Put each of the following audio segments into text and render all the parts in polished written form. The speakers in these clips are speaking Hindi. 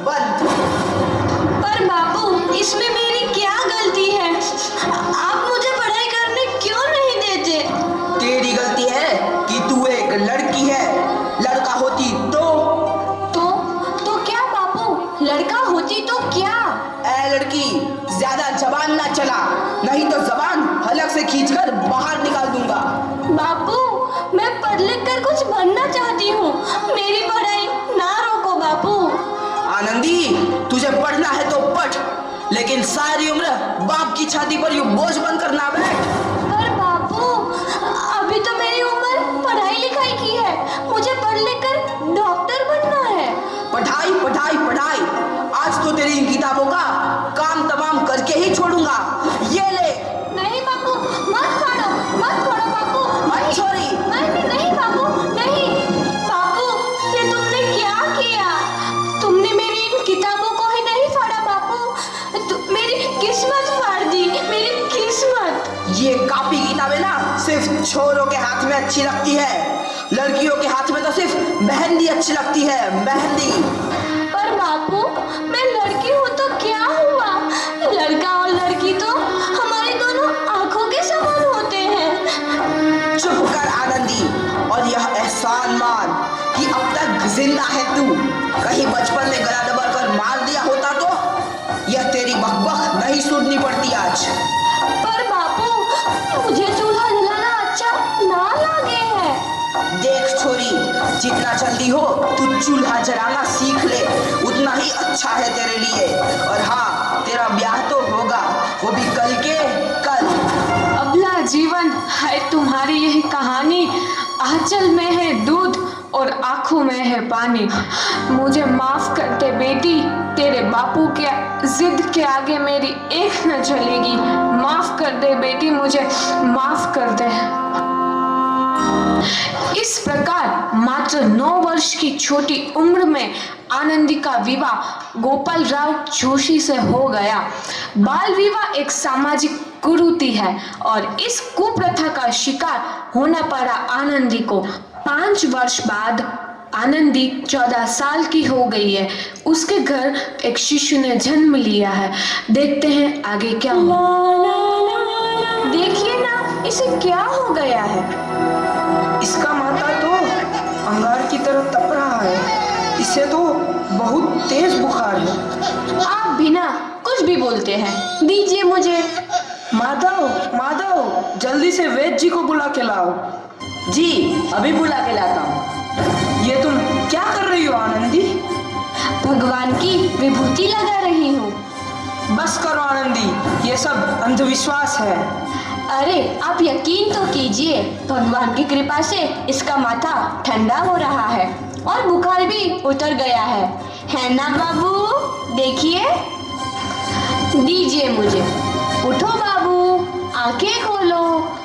बंद। पर बापू, इसमें मेरी क्या गलती है? आप मुझे पढ़ाई करने क्यों नहीं देते? तेरी गलती है कि तू एक लड़की है। लड़का होती तो क्या बापू? लड़का होती तो क्या? ऐ लड़की, ज्यादा जबान ना चला, नहीं तो जबान हलक से खींचकर बाहर निकाल दूंगा। बापू, मैं पढ़ लिख कर कुछ बनना चाहती हूँ, मेरी पढ़ाई ना रोको बापू। आनंदी, तुझे पढ़ना है तो पढ़, लेकिन सारी उम्र बाप की छाती पर यूं बोझ बनकर ना बैठ। पर बापू, अभी तो मेरी उम्र पढ़ाई लिखाई की है, मुझे पढ़ लिख कर डॉक्टर बनना है। पढ़ाई पढ़ाई पढ़ाई, आज तो तेरी इन किताबों का काम तमाम करके ही छोड़ूंगा। ये ले। नहीं बापू, मत फाड़ो बापू। मत छोड़ी। नहीं बापू, नहीं। बापू, ये तुमने क्या किया? तुमने मेरी इन किताबों को ही नहीं फाड़ा बापू, मेरी किस्मत फाड़ दी, मेरी किस्मत। ये कॉपी किताबें ना सिर्फ छोरों के हाथ में अच्छी लगती है, लड़कियों के हाथ में तो सिर्फ मेहंदी अच्छी लगती है, मेहंदी। पर बापू, मैं लड़की हूँ तो क्या हुआ? लड़का और लड़की तो हमारी दोनों आंखों के समान होते हैं। चुप कर आनंदी, और यह एहसान मान कि अब तक जिंदा है तू। कहीं बचपन में गला दबाकर मार दिया होता तो यह तेरी बकबक नहीं सुननी पड़ती आज। पर बापू, मुझे चूल्हा जलाना अच्छा ना लगे है। देख छोरी, जितना जल्दी हो तू चूल्हा जलाना सीख ले, उतना ही अच्छा है तेरे लिए। और हाँ, तेरा ब्याह तो होगा, वो भी कल के कल। अबला जीवन है तुम्हारी यही कहानी, आंचल में है दूध और आंखों में है पानी। मुझे माफ कर दे बेटी, तेरे बापू के जिद के आगे मेरी एक न चलेगी। माफ कर दे बेटी, मुझे माफ कर दे। इस प्रकार मात्र 9 वर्ष की छोटी उम्र में आनंदी का विवाह गोपाल राव जोशी से हो गया। बाल विवाह एक सामाजिक कुरीति है और इस कुप्रथा का शिकार होना पड़ा आनंदी को। 5 वर्ष बाद आनंदी 14 साल की हो गई है। उसके घर एक शिशु ने जन्म लिया है। देखते हैं आगे क्या हुआ। देखिए ना, इसे क्या हो गया है? इसका माथा तो अंगार की तरह तप रहा है, इसे तो बहुत तेज बुखार है। आप भी ना कुछ भी बोलते हैं, दीजिए मुझे। माधव, माधव, जल्दी से वैद्य जी को बुला के लाओ। जी, अभी बुला के लाता हूँ। ये तुम क्या कर रही हो आनंदी? भगवान की विभूति लगा रही हूँ। बस करो आनंदी, ये सब अंधविश्वास है। अरे आप यकीन तो कीजिए, भगवान की कृपा से इसका माथा ठंडा हो रहा है और बुखार भी उतर गया है ना बाबू? देखिए, दीजिए मुझे। उठो बाबू, आंखें खोलो,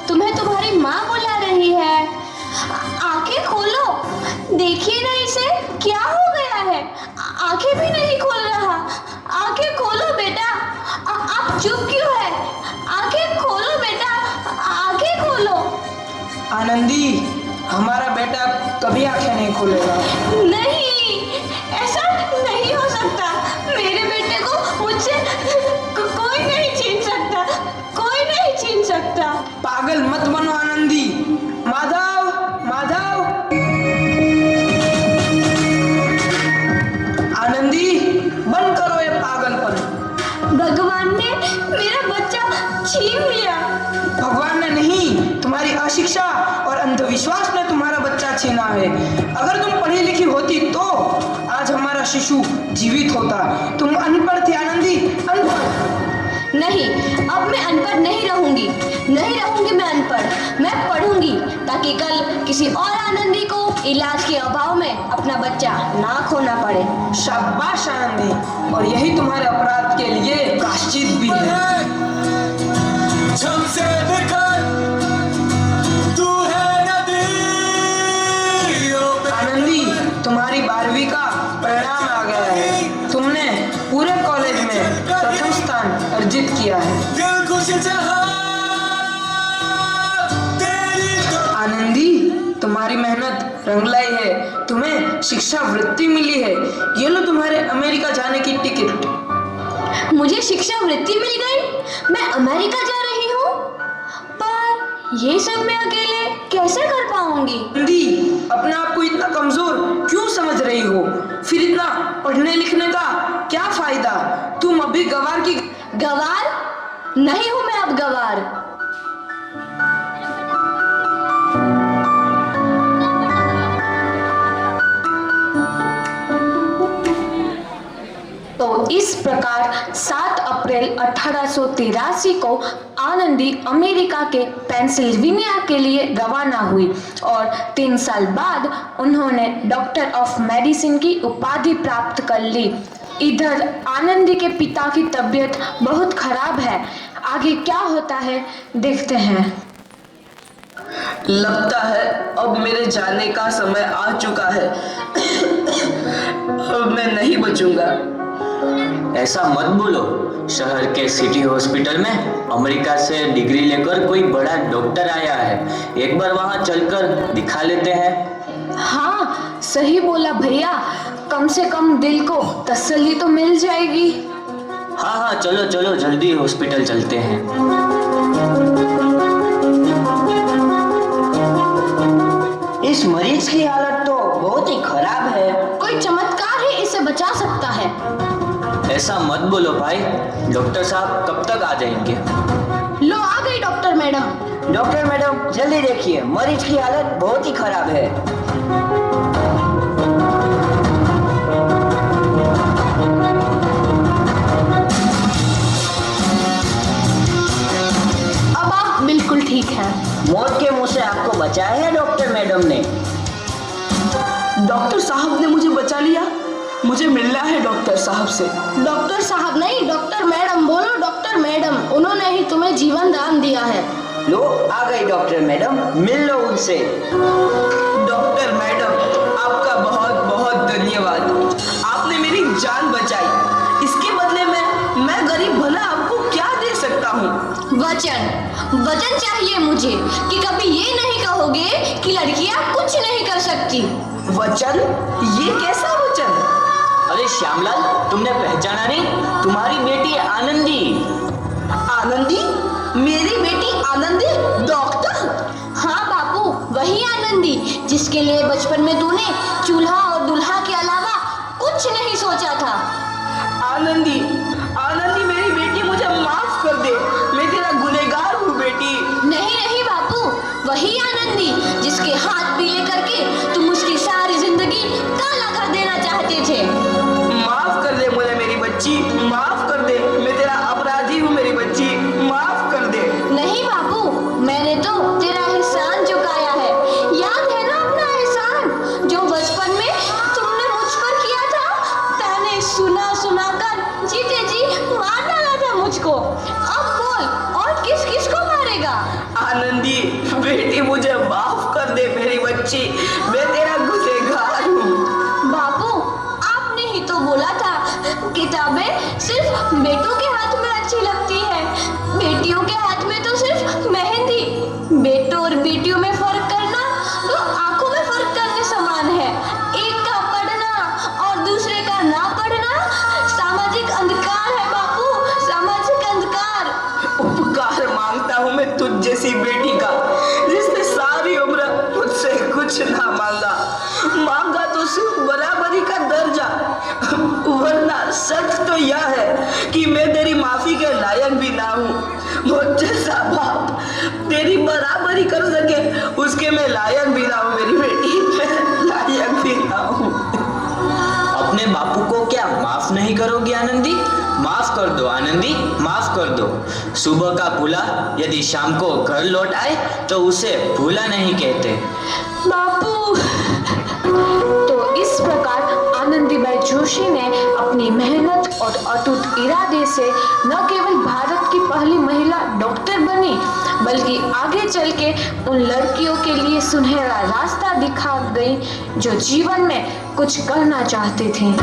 तुम्हें तुम्हारी माँ बुला रही है। आंखें खोलो, देखिए ना इसे क्या हो गया है, आंखें भी नहीं खोल रहा। आंखें खोलो बेटा, आप चुप क्यों है? आंखें खोलो बेटा, आंखें खोलो। आनंदी, हमारा बेटा कभी आंखें नहीं खोलेगा। नहीं, ऐसा नहीं हो सकता। मेरे बेटे को मुझसे कोई नहीं छीन सकता, कोई नहीं छीन सकता। पागल मत बनो आनंदी। माधव, माधव। आनंदी, बंद करो ये पागलपन। भगवान ने मेरा बच्चा छीन लिया। भगवान ने नहीं, तुम्हारी अशिक्षा और अंधविश्वास ने तुम्हारा बच्चा छीना है। अगर तुम पढ़ी लिखी होती तो आज हमारा शिशु जीवित होता। तुम अनपढ़ थी आनंदी, अनपढ़। नहीं, अब मैं अनपढ़ नहीं रहूंगी, नहीं रहूंगी मैं अनपढ़। मैं पढ़ूंगी ताकि कल किसी और आनंदी को इलाज के अभाव में अपना बच्चा ना खोना पड़े। शाबाश आनंदी, और यही तुम्हारे अपराध के लिए प्रायश्चित भी है। आनंदी, तुम्हारी 12वीं का परिणाम आ गया है। तुमने पूरे कॉलेज में प्रथम स्थान अर्जित किया है। आनंदी, तुम्हारी मेहनत रंग लाई है, तुम्हें शिक्षा वृत्ति मिली है। ये लो तुम्हारे अमेरिका जाने की टिकट। मुझे शिक्षा वृत्ति मिल गई, मैं अमेरिका जा रही हूँ। पर ये सब मैं अकेले कैसे कर पाऊंगी? दी, अपने आप को इतना कमजोर क्यों समझ रही हो? फिर इतना पढ़ने लिखने का क्या फायदा? तुम अभी गवार की गवार नहीं हूं मैं अब गवार। तो इस प्रकार 7 अप्रैल 1883 को आनंदी अमेरिका के पेंसिल्वेनिया के लिए रवाना हुई और 3 साल बाद उन्होंने डॉक्टर ऑफ मेडिसिन की उपाधि प्राप्त कर ली। इधर आनंदी के पिता की तबीयत बहुत खराब है। आगे क्या होता है देखते हैं। लगता है अब मेरे जाने का समय आ चुका है। अब मैं नहीं बचूंगा। ऐसा मत बोलो। शहर के सिटी हॉस्पिटल में अमेरिका से डिग्री लेकर कोई बड़ा डॉक्टर आया है, एक बार वहां चलकर दिखा लेते हैं। हाँ, सही बोला भैया, कम से कम दिल को तसल्ली तो मिल जाएगी। हाँ हाँ, चलो चलो जल्दी हॉस्पिटल चलते हैं। इस मरीज की हालत तो बहुत ही खराब है। कोई चमत्कार ही इसे बचा सकता है। ऐसा मत बोलो भाई, डॉक्टर साहब कब तक आ जाएंगे? लो आ गई डॉक्टर मैडम। डॉक्टर मैडम जल्दी देखिए, मरीज की हालत बहुत ही खराब है। अब आप बिल्कुल ठीक हैं। मौत के मुंह से आपको बचाया है डॉक्टर मैडम ने। डॉक्टर साहब ने मुझे बचा लिया। मुझे मिलना है डॉक्टर साहब से। डॉक्टर साहब नहीं, डॉक्टर मैडम बोलो। डॉक्टर मैडम, उन्होंने ही तुम्हें जीवन दान दिया है। लो आ गई डॉक्टर मैडम, मिल लो उनसे। डॉक्टर मैडम, आपका बहुत बहुत धन्यवाद। आपने मेरी जान बचाई। इसके बदले में मैं गरीब भला आपको क्या दे सकता हूँ? वचन चाहिए मुझे कि कभी ये नहीं कहोगे कि लड़कियां कुछ नहीं कर सकती। वचन? ये कैसा वचन? अरे श्यामलाल, तुमने पहचाना नहीं? तुम्हारी बेटी आनंदी। आनंदी? मेरी बेटी आनंदी डॉक्टर? हाँ बापू, वही आनंदी जिसके लिए बचपन में तूने चूल्हा और दूल्हा के अलावा कुछ नहीं सोचा था। आनंदी, आनंदी मेरी बेटी, मुझे माफ कर दे। मैं तेरा गुनहगार हूँ बेटी। नहीं नहीं बापू, वही आनंदी जिसके हाथ पीले करके तुम उसकी सारी जिंदगी काला कर देना चाहते थे। माफ कर दे मुझे मेरी बच्ची, माफ कर दे। मैं तेरा अपराधी हूँ मेरी बच्ची, माफ कर दे। नहीं बापू, मैंने तो तेरा एहसान चुकाया है। याद है ना अपना एहसान जो बचपन में तुमने मुझ पर किया था? ताने सुना सुना कर जीते जी मार डाला था मुझको। अब बोल, और किस किस को मारेगा? आनंदी बेटी, मुझे माफ कर दे मेरी बच्ची। मैं तेरा गुनहगार हूँ। बापू, आपने ही तो बोला था किताबें सिर्फ बेटों के हाथ में अच्छी लगती है, बेटियों के हाथ में तो सिर्फ मेहंदी। बेटों और बेटियों में फर्क करना तो आंखों में फर्क करने समान है। एक का पढ़ना और दूसरे का ना पढ़ना सामाजिक अंधकार है बापू, सामाजिक अंधकार। उपकार मांगता हूँ मैं तुझ जैसी बेटी का, जिसने सारी उम्र मुझसे कुछ ना मांगा। मांगा तो सिर्फ बराबरी का दर्जा, वरना सच तो यह है कि मैं तेरी माफी के लायक भी ना हूँ। मुझ जैसा बाप तेरी बराबरी कर सके, उसके मैं लायक भी ना हूँ मेरी बेटी, मैं लायक भी ना हूँ। अपने बापू को क्या माफ नहीं करोगी आनंदी? माफ कर दो आनंदी, माफ कर दो। सुबह का भूला यदि शाम को घर लौट आए तो उसे भूला नहीं कहते। बापू। तो इस प्रकार आनंदीबाई जोशी ने अपनी मेहनत और अटूट इरादे से न केवल भारत की पहली महिला डॉक्टर बनी, बल्कि आगे चल के उन लड़कियों के लिए सुनहरा रास्ता दिखा गई जो जीवन में कुछ करना चाहती थीं।